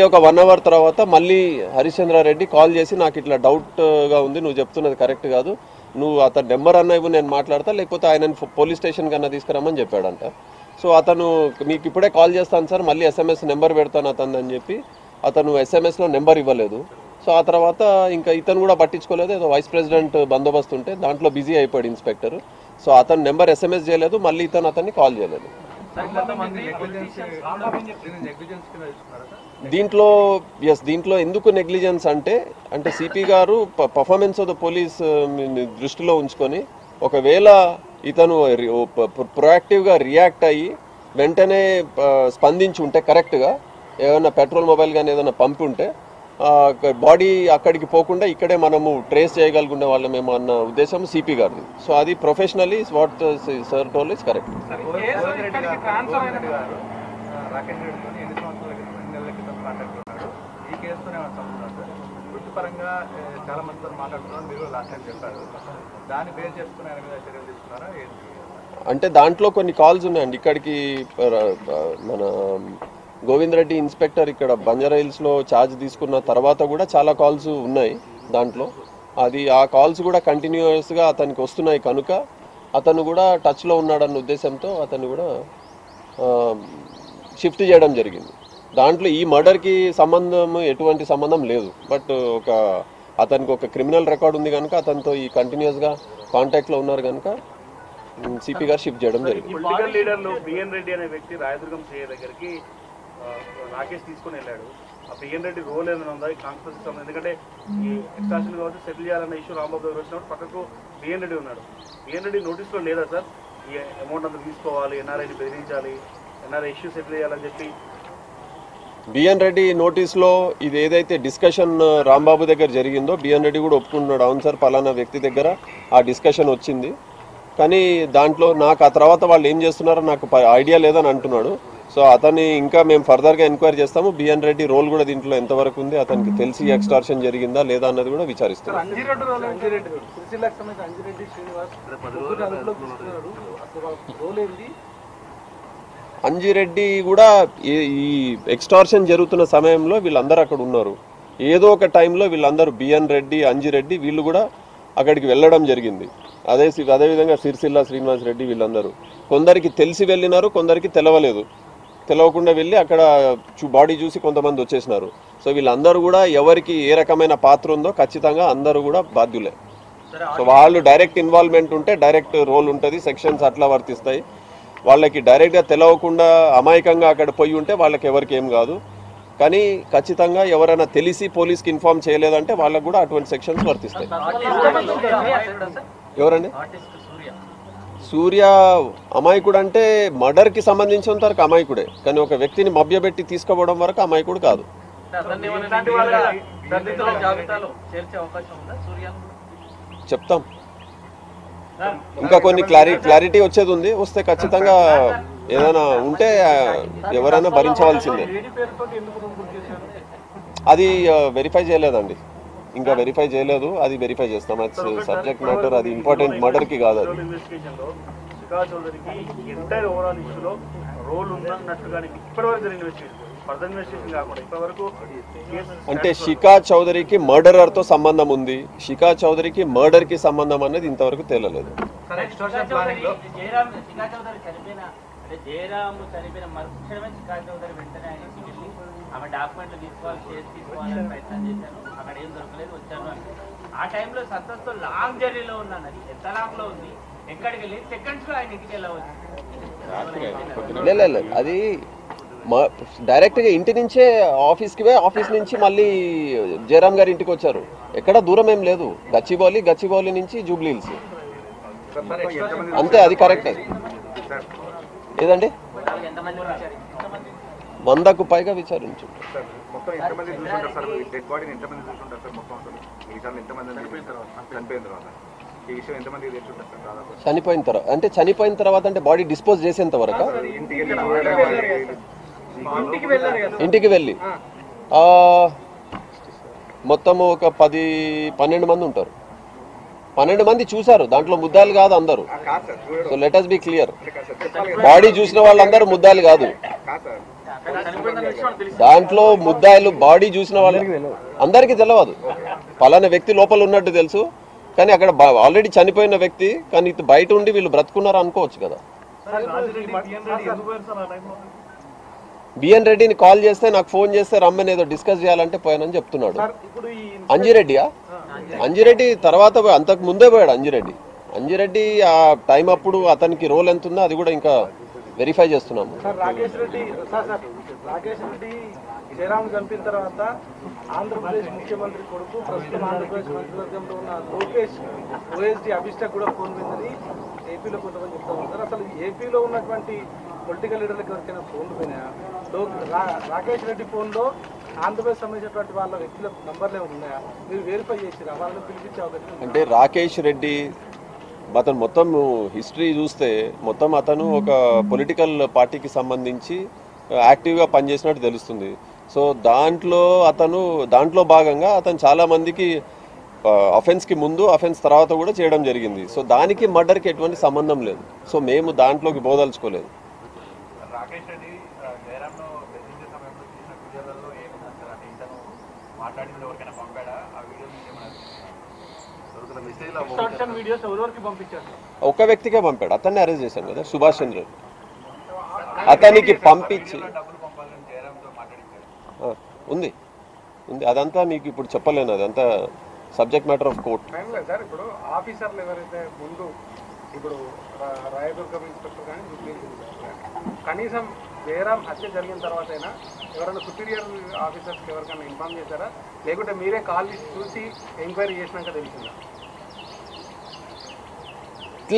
ఒక 1 అవర్ తర్వాత మళ్ళీ హరిశ్చంద్రారెడ్డి కాల్ చేసి నాకు ఇట్లా డౌట్గా ఉంది, నువ్వు చెప్తున్నది కరెక్ట్ కాదు, నువ్వు అతని నెంబర్ అన్న ఇవ్వు, నేను మాట్లాడతా, లేకపోతే ఆయన పోలీస్ స్టేషన్ కన్నా తీసుకురామని చెప్పాడంట. సో అతను మీకు ఇప్పుడే కాల్ చేస్తాను సార్, మళ్ళీ SMS నెంబర్ పెడతాను అతను అని చెప్పి అతను SMSలో నెంబర్ ఇవ్వలేదు. సో ఆ తర్వాత ఇంకా ఇతను కూడా పట్టించుకోలేదు, ఏదో వైస్ ప్రెసిడెంట్ బందోబస్తు ఉంటే దాంట్లో బిజీ అయిపోయాడు ఇన్స్పెక్టర్. సో అతను నెంబర్ SMS చేయలేదు, మళ్ళీ ఇతను అతన్ని కాల్ చేయలేదు. దీంట్లో ఎందుకు నెగ్లిజెన్స్ అంటే సిపి గారు పర్ఫార్మెన్స్ ఆఫ్ ద పోలీస్ దృష్టిలో ఉంచుకొని ఒకవేళ ఇతను ప్రొయాక్టివ్గా రియాక్ట్ అయ్యి వెంటనే స్పందించి ఉంటే కరెక్ట్గా ఏదైనా పెట్రోల్ మొబైల్ కానీ ఏదైనా పంపి ఉంటే బాడీ అక్కడికి పోకుండా ఇక్కడే మనము ట్రేస్ చేయగలుగునే వాళ్ళమేమో అన్న ఉద్దేశం సిపి గారిది. సో అది professionally what sir told is correct. అంటే దాంట్లో కొన్ని కాల్స్ ఉన్నాయండి. ఇక్కడికి మన గోవింద్ రెడ్డి ఇన్స్పెక్టర్ ఇక్కడ బంజారా హిల్స్లో ఛార్జ్ తీసుకున్న తర్వాత కూడా చాలా కాల్స్ ఉన్నాయి దాంట్లో. ఆ కాల్స్ కూడా కంటిన్యూస్గా అతనికి వస్తున్నాయి కనుక అతను కూడా టచ్లో ఉన్నాడన్న ఉద్దేశంతో అతను కూడా షిఫ్ట్ చేయడం జరిగింది. దాంట్లో ఈ మర్డర్కి ఎటువంటి సంబంధం లేదు. బట్ అతనికి ఒక క్రిమినల్ రికార్డ్ ఉంది కనుక అతనితో ఈ కంటిన్యూస్గా కాంటాక్ట్లో ఉన్నారు కనుక సిపి గారు షిఫ్ట్ చేయడం జరిగింది. పొలిటికల్ లీడర్లు బిఎన్ రెడ్డి అనే వ్యక్తి రాయదుర్గం సిఐ దగ్గరికి రాకేష్ తీసుకుని వెళ్ళాడు. ఆ బిఎన్ రెడ్డి రోల్ ఏమైనా ఉందా ఈ కాన్స్పిరసీ సంబంధం? ఎందుకంటే ఈ ఎక్స్ట్రాక్షన్ కావచ్చు సెటిల్ చేయాలన్న ఇష్యూ రాంబాబు దగ్గర వచ్చినప్పుడు పక్కకు బిఎన్ రెడ్డి ఉన్నాడు. బిఎన్ రెడ్డి నోటీస్లో లేదా సార్ ఈ అమౌంట్ అంతా తీసుకోవాలి, ఎన్ఆర్ఐని బెదిరించాలి, ఎన్ఆర్ఐ ఇష్యూ సెటిల్ చేయాలని చెప్పి? బిఎన్ రెడ్డి నోటీస్లో ఇది ఏదైతే డిస్కషన్ రాంబాబు దగ్గర జరిగిందో బిఎన్ రెడ్డి కూడా ఒప్పుకుంటున్నాడు, అవును సార్ పలానా వ్యక్తి దగ్గర ఆ డిస్కషన్ వచ్చింది, కానీ దాంట్లో నాకు ఆ తర్వాత వాళ్ళు ఏం చేస్తున్నారో నాకు ఐడియా లేదని అంటున్నాడు. సో అతన్ని ఇంకా మేము ఫర్దర్గా ఎంక్వైరీ చేస్తాము. బిఎన్ రెడ్డి రోల్ కూడా దీంట్లో ఎంతవరకు ఉంది, అతనికి తెలిసి ఎక్స్టార్షన్ జరిగిందా లేదా అన్నది కూడా విచారిస్తాం. అంజిరెడ్డి కూడా ఈ ఎక్స్టార్షన్ జరుగుతున్న సమయంలో వీళ్ళందరూ అక్కడ ఉన్నారు. ఏదో ఒక టైంలో వీళ్ళందరూ బిఎన్ రెడ్డి, అంజిరెడ్డి వీళ్ళు కూడా అక్కడికి వెళ్ళడం జరిగింది. అదేవిధంగా సిరిసిల్ల శ్రీనివాస్ రెడ్డి వీళ్ళందరూ కొందరికి తెలిసి వెళ్ళినారు, కొందరికి తెలవకుండా వెళ్ళి అక్కడ బాడీ చూసి కొంతమంది వచ్చేసినారు. సో వీళ్ళందరూ కూడా ఎవరికి ఏ రకమైన పాత్ర ఉందో ఖచ్చితంగా అందరూ కూడా బాధ్యులే. సో వాళ్ళు డైరెక్ట్ ఇన్వాల్వ్మెంట్ ఉంటే డైరెక్ట్ రోల్ ఉంటుంది, సెక్షన్స్ అట్లా వర్తిస్తాయి. వాళ్ళకి డైరెక్ట్గా తెలవకుండా అమాయకంగా అక్కడ పోయి ఉంటే వాళ్ళకి ఎవరికి ఏం కాదు. కానీ ఖచ్చితంగా ఎవరైనా తెలిసి పోలీస్కి ఇన్ఫార్మ్ చేయలేదంటే వాళ్ళకు కూడా అటువంటి సెక్షన్స్ వర్తిస్తాయి. ఎవరండి? సూర్య అమాయకుడు అంటే మర్డర్కి సంబంధించినంత వరకు అమాయకుడే, కానీ ఒక వ్యక్తిని మభ్యపెట్టి తీసుకుపోవడం వరకు అమాయకుడు కాదు. చెప్తాం, ఇంకా కొన్ని క్లారిటీ వచ్చేది ఉంది, వస్తే ఖచ్చితంగా ఏదైనా ఉంటే ఎవరైనా భరించవలసిందే. అది వెరిఫై చేయలేదండి, ఇంకా వెరిఫై చేయలేదు, అది వెరిఫై చేస్తాం. అది సబ్జెక్ట్ మ్యాటర్, అది ఇంపార్టెంట్ మర్డర్కి కాదు. అది అంటే శిఖా చౌదరికి మర్డరర్తో సంబంధం ఉంది, శిఖా చౌదరికి మర్డర్కి సంబంధం అనేది ఇంతవరకు తేలలేదు. ఆమె డాక్యుమెంట్లు తీసుకోవాలని ప్రయత్నం చేశాను, అక్కడ ఏం దొరకలేదు, వచ్చాను అని. ఆ టైంలో సంతోష్తో లాంగ్ జర్నీలో ఉన్నాను. అది ఎంత లాంగ్ లో ఉంది, ఎక్కడికి వెళ్ళి సెకండ్స్ లో ఆయన ఇంటికి వెళ్ళవచ్చు. అది డైరెక్ట్గా ఇంటి నుంచే ఆఫీస్కి పోయి ఆఫీస్ నుంచి మళ్ళీ జయరామ్ గారి ఇంటికి వచ్చారు. ఎక్కడ దూరం ఏం లేదు, గచ్చిబౌలి నుంచి జూబ్లీ హిల్స్ అంతే. అది కరెక్ట్. అది ఏదండి 100కు పైగా విచారించు. చనిపోయిన తర్వాత అంటే బాడీ డిస్పోజ్ చేసేంత వరకు ఇంటికి వెళ్ళి మొత్తము ఒక 10-12 మంది ఉంటారు. 12 మంది చూశారు, దాంట్లో ముద్దాలు కాదు అందరూ. So let us be clear, body చూసిన వాళ్ళందరూ ముద్దాలు కాదు. దాంట్లో ముద్దాయిలు బాడీ చూసిన వాళ్ళు అందరికీ తెలియదు. పలానా వ్యక్తి లోపల ఉన్నట్టు తెలుసు, కానీ అక్కడ ఆల్రెడీ చనిపోయిన వ్యక్తి, కానీ ఇటు బయట ఉండి వీళ్ళు బ్రతుకున్నారు అనుకోవచ్చు కదా. బిఎన్ రెడ్డిని కాల్ చేస్తే నాకు ఫోన్ చేస్తే రమ్మని ఏదో డిస్కస్ చేయాలంటే పోయానని చెప్తున్నాడు. అంజిరెడ్డి తర్వాత అంతకు ముందే పోయాడు. అంజిరెడ్డి ఆ టైం అప్పుడు అతనికి రోల్ ఎంత ఉందో అది కూడా ఇంకా వెరిఫై చేస్తున్నాము. రాకేష్ రెడ్డి జయరాం చంపిన తర్వాత ఆంధ్రప్రదేశ్ ముఖ్యమంత్రి కొడుకు ప్రస్తుతం ఆంధ్రప్రదేశ్ మంత్రివర్గంలో ఉన్న లోకేష్ ఓఎస్డీ అభిష్టకు కూడా ఫోన్ పోయిందని ఏపీలో కొంతమంది చెప్తా ఉంటారు. అసలు ఏపీలో ఉన్నటువంటి పొలిటికల్ లీడర్లకు ఎవరికైనా ఫోన్లు పోయినాయా? రాకేష్ రెడ్డి ఫోన్లో ఆంధ్రప్రదేశ్ సంబంధించినటువంటి వాళ్ళ వ్యక్తుల నంబర్లు ఏమైనా ఉన్నాయా? మీరు వెరిఫై చేసిరా? వాళ్ళని పిలిపించే అవకాశం అంటే రాకేష్ రెడ్డి అతను మొత్తం హిస్టరీ చూస్తే మొత్తం అతను ఒక పొలిటికల్ పార్టీకి సంబంధించి యాక్టివ్గా పనిచేసినట్టు తెలుస్తుంది. సో దాంట్లో భాగంగా అతను చాలామందికి అఫెన్స్కి ముందు అఫెన్స్ తర్వాత కూడా చేయడం జరిగింది. సో దానికి మర్డర్కి ఎటువంటి సంబంధం లేదు. సో మేము దాంట్లోకి పోదలుచుకోలేదు. రాకేష్ రెడ్డి జయరామ్ను బెదిరించే సమయంలో తీసిన వీడియోలలో ఏముందంటారు? అంటే ఇతను మాట్లాడింది ఎవరికైనా పంపాడా? ఆ వీడియో వీడియోస్ ఎవరికి పంపించారు? ఒక వ్యక్తికే పంపాడు, అతన్ని అరెస్ట్ చేశాను కదా, సుభాష్ చంద్ర. అతనికి పంపించి ఉంది అదంతా మీకు ఇప్పుడు చెప్పలేను, అదంతా subject matter of court. Sir ఇప్పుడు ఆఫీసర్లు ఎవరైతే ముందు ఇప్పుడు రాయదుర్గం ఇన్స్పెక్టర్ కానీ కనీసం జయరాం హత్య జరిగిన తర్వాత అయినా ఎవరైనా సుపీరియర్ ఆఫీసర్స్కి ఎవరికైనా ఇన్ఫార్మ్ చేశారా, లేకుంటే మీరే కాల్ చూసి ఎంక్వైరీ చేసినాక తెలిసిందా?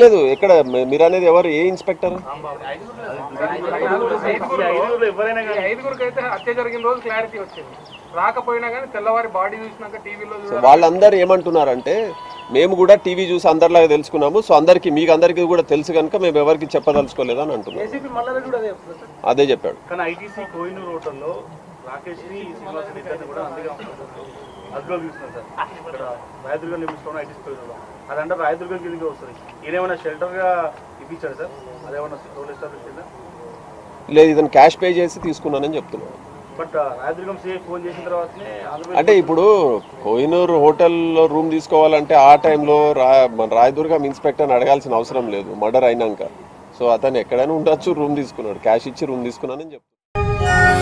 లేదు, ఎక్కడ మీరు అనేది ఎవరు? ఏ ఇన్స్పెక్టర్? ఐదుగురికి అయితే హత్య జరిగిన రోజు క్లారిటీ వచ్చింది, రాకపోయినా కానీ తెల్లవారి బాడీ చూసినాక టీవీలో వాళ్ళందరూ ఏమంటున్నారంటే మేము కూడా టీవీ చూసి అందరిలాగా తెలుసుకున్నాము, సో మీకు అందరికీ కూడా తెలుసు కనుక మేము ఎవరికి చెప్పదలుచుకోలేదు అని అంటున్నాం. అదే చెప్పాడు. కానీ ఐటీసీ కోహినూర్ హోటల్లో రాకేష్ కూడా అదుపులో తీసుకున్నారు సార్. ఇక్కడ రాయదుర్గం నియమించుకోవడం ఐటీసీ కోహినూర్లో అదంటే రాయదుర్గం కిందకి వస్తుంది. ఈయనేమైనా షెల్టర్గా ఇప్పించాడు సార్? అదేమన్నా రోల్ ఎస్టాబ్లిష్ అయిందా? లేదు, ఇతను క్యాష్ పే చేసి తీసుకున్నానని చెప్తున్నాను. బట్ రాయదుర్గం సీఐ ఫోన్ చేసిన తర్వాతనే అంటే ఇప్పుడు కోహినూర్ హోటల్లో రూమ్ తీసుకోవాలంటే ఆ టైంలో మన రాయదుర్గం ఇన్స్పెక్టర్ని అడగాల్సిన అవసరం లేదు, మర్డర్ అయినాక. సో అతను ఎక్కడైనా ఉండొచ్చు, రూమ్ తీసుకున్నాడు, క్యాష్ ఇచ్చి రూమ్ తీసుకున్నానని చెప్తున్నాను.